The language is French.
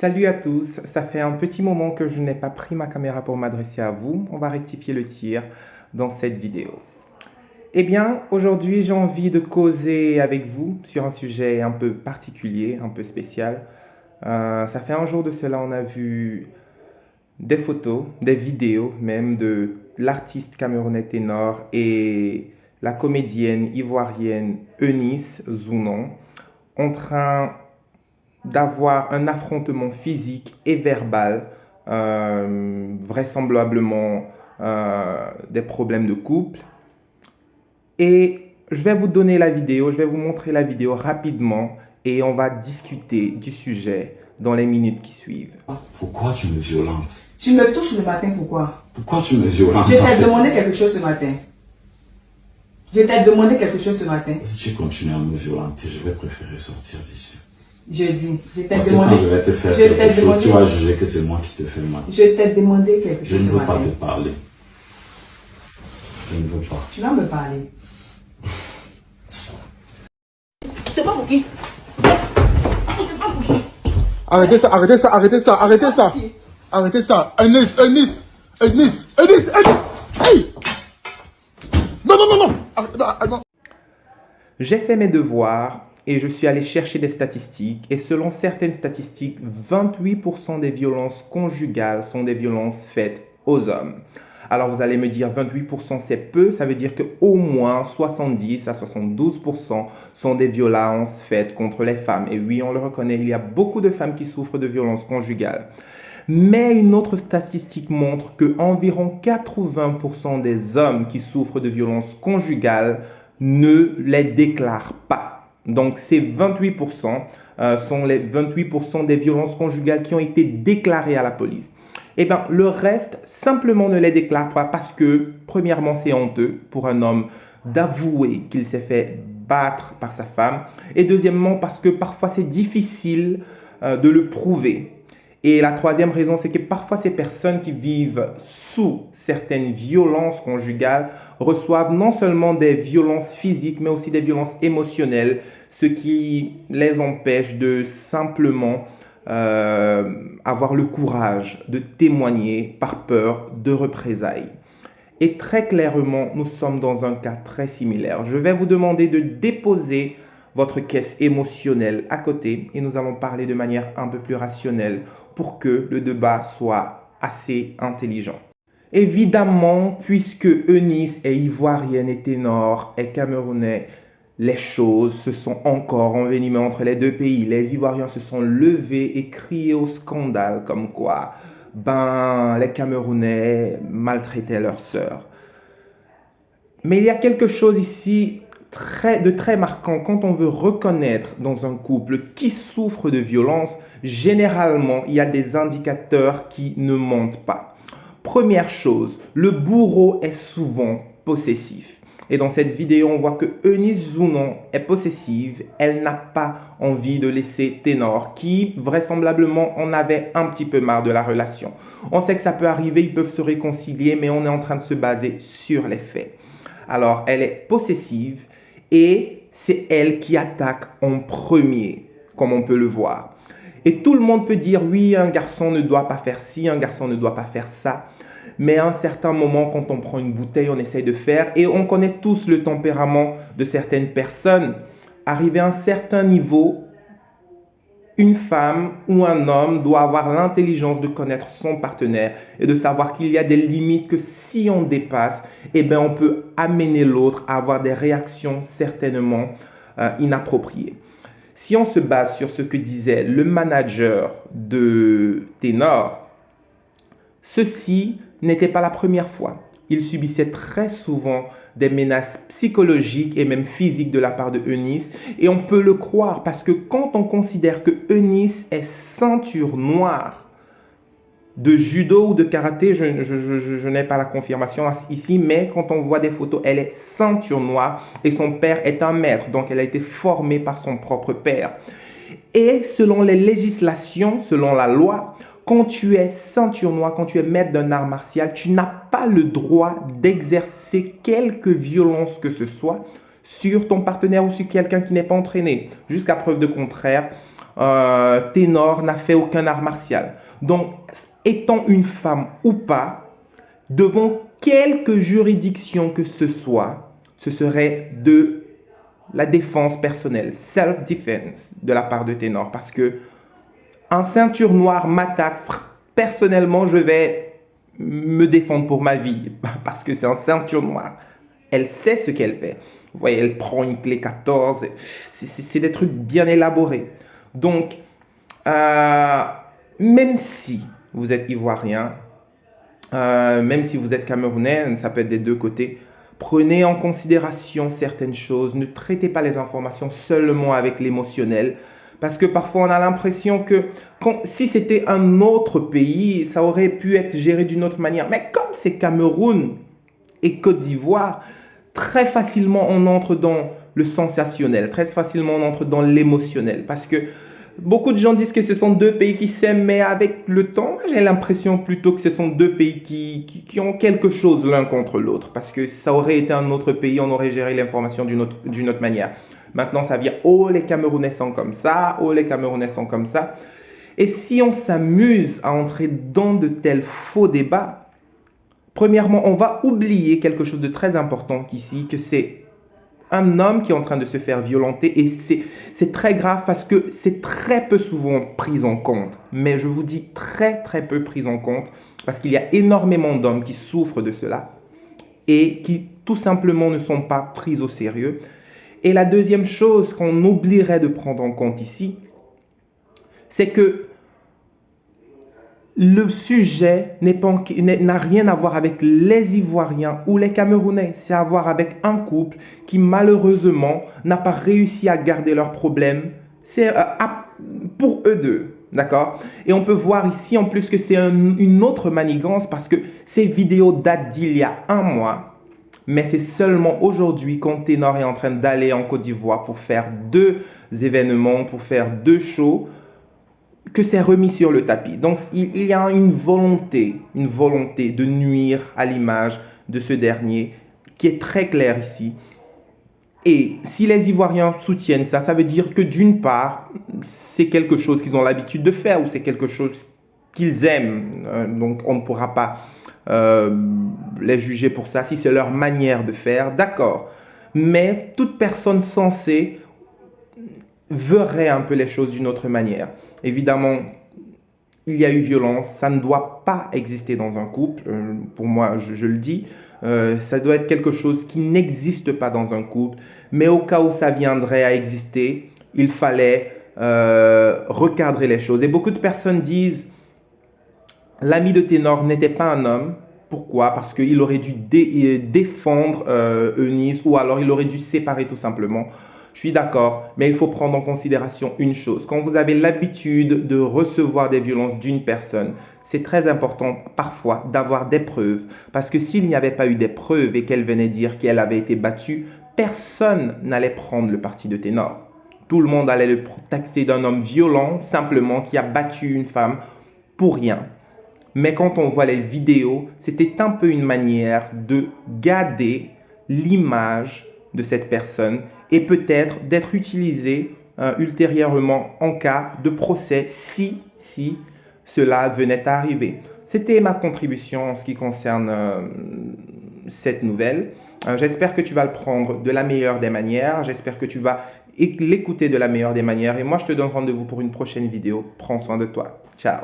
Salut à tous, ça fait un petit moment que je n'ai pas pris ma caméra pour m'adresser à vous. On va rectifier le tir dans cette vidéo. Eh bien, aujourd'hui, j'ai envie de causer avec vous sur un sujet un peu particulier, un peu spécial. Ça fait un jour de cela, on a vu des photos, des vidéos même de l'artiste camerounais ténor et la comédienne ivoirienne Eunice Zounon en train d'avoir un affrontement physique et verbal, vraisemblablement des problèmes de couple. Et je vais vous donner la vidéo, je vais vous montrer la vidéo rapidement et on va discuter du sujet dans les minutes qui suivent. Pourquoi tu me violentes? Tu me touches le matin, pourquoi? Pourquoi tu me violentes? Je t'ai demandé quelque chose ce matin. Je t'ai demandé quelque chose ce matin. Si tu continues à me violenter, je vais préférer sortir d'ici. Je dis, je t'ai Parce demandé. que quand je vais te faire je t'ai quelque chose, demandé- tu vas juger que c'est moi qui te fais mal. Je t'ai demandé quelque Je chose ne ce veux matin. pas te parler. Je ne veux pas. Tu vas me parler. C'est pas pour qui? Arrêtez ça, arrêtez ça, arrêtez ça, arrêtez ça. Arrêtez ça. Eunice. Hey! Non. Non. J'ai fait mes devoirs et je suis allé chercher des statistiques. Et selon certaines statistiques, 28% des violences conjugales sont des violences faites aux hommes. Alors vous allez me dire 28% c'est peu, ça veut dire qu'au moins 70 à 72% sont des violences faites contre les femmes. Et oui, on le reconnaît, il y a beaucoup de femmes qui souffrent de violences conjugales. Mais une autre statistique montre que environ 80% des hommes qui souffrent de violences conjugales ne les déclarent pas. Donc ces 28% sont les 28% des violences conjugales qui ont été déclarées à la police. Eh bien, le reste simplement ne les déclare pas parce que, premièrement, c'est honteux pour un homme d'avouer qu'il s'est fait battre par sa femme. Et deuxièmement, parce que parfois c'est difficile de le prouver. Et la troisième raison, c'est que parfois ces personnes qui vivent sous certaines violences conjugales reçoivent non seulement des violences physiques, mais aussi des violences émotionnelles, ce qui les empêche de simplement avoir le courage de témoigner par peur de représailles. Et très clairement, nous sommes dans un cas très similaire. Je vais vous demander de déposer votre caisse émotionnelle à côté et nous allons parler de manière un peu plus rationnelle pour que le débat soit assez intelligent. Évidemment, puisque Eunice est ivoirienne et ténor et camerounais, les choses se sont encore envenimées entre les deux pays. Les Ivoiriens se sont levés et crié au scandale comme quoi les Camerounais maltraitaient leurs sœurs. Mais il y a quelque chose ici de très marquant. Quand on veut reconnaître dans un couple qui souffre de violence, généralement, il y a des indicateurs qui ne montent pas. Première chose, le bourreau est souvent possessif. Et dans cette vidéo, on voit que Eunice Zounon est possessive. Elle n'a pas envie de laisser Ténor, qui vraisemblablement en avait un petit peu marre de la relation. On sait que ça peut arriver, ils peuvent se réconcilier, mais on est en train de se baser sur les faits. Alors, elle est possessive et c'est elle qui attaque en premier, comme on peut le voir. Et tout le monde peut dire, oui, un garçon ne doit pas faire ci, un garçon ne doit pas faire ça. Mais à un certain moment, quand on prend une bouteille, on essaye de faire. Et on connaît tous le tempérament de certaines personnes. Arrivé à un certain niveau, une femme ou un homme doit avoir l'intelligence de connaître son partenaire et de savoir qu'il y a des limites que si on dépasse, eh bien, on peut amener l'autre à avoir des réactions certainement inappropriées. Si on se base sur ce que disait le manager de Ténor, ceci n'était pas la première fois. Il subissait très souvent des menaces psychologiques et même physiques de la part de Eunice. Et on peut le croire parce que quand on considère que Eunice est ceinture noire de judo ou de karaté, je n'ai pas la confirmation ici, mais quand on voit des photos, elle est ceinture noire et son père est un maître. Donc elle a été formée par son propre père. Et selon les législations, selon la loi, quand tu es ceinture noire, quand tu es maître d'un art martial, tu n'as pas le droit d'exercer quelque violence que ce soit sur ton partenaire ou sur quelqu'un qui n'est pas entraîné. Jusqu'à preuve de contraire, Ténor n'a fait aucun art martial. Donc, étant une femme ou pas, devant quelque juridiction que ce soit, ce serait de la défense personnelle, self-defense de la part de Ténor. Parce que un ceinture noire m'attaque, personnellement, je vais me défendre pour ma vie. Parce que c'est un ceinture noire. Elle sait ce qu'elle fait. Vous voyez, elle prend une clé 14. C'est des trucs bien élaborés. Donc, même si vous êtes ivoirien, même si vous êtes camerounais, ça peut être des deux côtés, prenez en considération certaines choses. Ne traitez pas les informations seulement avec l'émotionnel. Parce que parfois, on a l'impression que si c'était un autre pays, ça aurait pu être géré d'une autre manière. Mais comme c'est Cameroun et Côte d'Ivoire, très facilement, on entre dans le sensationnel. Très facilement, on entre dans l'émotionnel. Parce que beaucoup de gens disent que ce sont deux pays qui s'aiment, mais avec le temps, j'ai l'impression plutôt que ce sont deux pays qui ont quelque chose l'un contre l'autre. Parce que ça aurait été un autre pays, on aurait géré l'information d'une autre manière. Maintenant, ça vient, oh, les Camerounais sont comme ça, oh, les Camerounais sont comme ça. Et si on s'amuse à entrer dans de tels faux débats, premièrement, on va oublier quelque chose de très important ici, que c'est un homme qui est en train de se faire violenter. Et c'est très grave parce que c'est très peu souvent pris en compte. Mais je vous dis très, très peu pris en compte parce qu'il y a énormément d'hommes qui souffrent de cela et qui tout simplement ne sont pas pris au sérieux. Et la deuxième chose qu'on oublierait de prendre en compte ici, c'est que le sujet n'a rien à voir avec les Ivoiriens ou les Camerounais. C'est à voir avec un couple qui malheureusement n'a pas réussi à garder leurs problèmes. C'est pour eux deux. D'accord? Et on peut voir ici en plus que c'est une autre manigance parce que ces vidéos datent d'il y a un mois. Mais c'est seulement aujourd'hui quand Ténor est en train d'aller en Côte d'Ivoire pour faire 2 événements, pour faire 2 shows, que c'est remis sur le tapis. Donc, il y a une volonté de nuire à l'image de ce dernier qui est très claire ici. Et si les Ivoiriens soutiennent ça, ça veut dire que d'une part, c'est quelque chose qu'ils ont l'habitude de faire ou c'est quelque chose qu'ils aiment. Donc, on ne pourra pas les juger pour ça. Si c'est leur manière de faire, d'accord. Mais toute personne sensée verrait un peu les choses d'une autre manière. Évidemment, il y a eu violence. Ça ne doit pas exister dans un couple. Pour moi, je le dis. Ça doit être quelque chose qui n'existe pas dans un couple. Mais au cas où ça viendrait à exister, il fallait recadrer les choses. Et beaucoup de personnes disent l'ami de Ténor n'était pas un homme. Pourquoi? Parce qu'il aurait dû défendre Eunice ou alors il aurait dû séparer tout simplement. Je suis d'accord, mais il faut prendre en considération une chose. Quand vous avez l'habitude de recevoir des violences d'une personne, c'est très important parfois d'avoir des preuves. Parce que s'il n'y avait pas eu des preuves et qu'elle venait dire qu'elle avait été battue, personne n'allait prendre le parti de Ténor. Tout le monde allait le taxer d'un homme violent, simplement qui a battu une femme pour rien. Mais quand on voit les vidéos, c'était un peu une manière de garder l'image de cette personne et peut-être d'être utilisé ultérieurement en cas de procès si cela venait à arriver. C'était ma contribution en ce qui concerne cette nouvelle. J'espère que tu vas le prendre de la meilleure des manières. J'espère que tu vas l'écouter de la meilleure des manières. Et moi, je te donne rendez-vous pour une prochaine vidéo. Prends soin de toi. Ciao.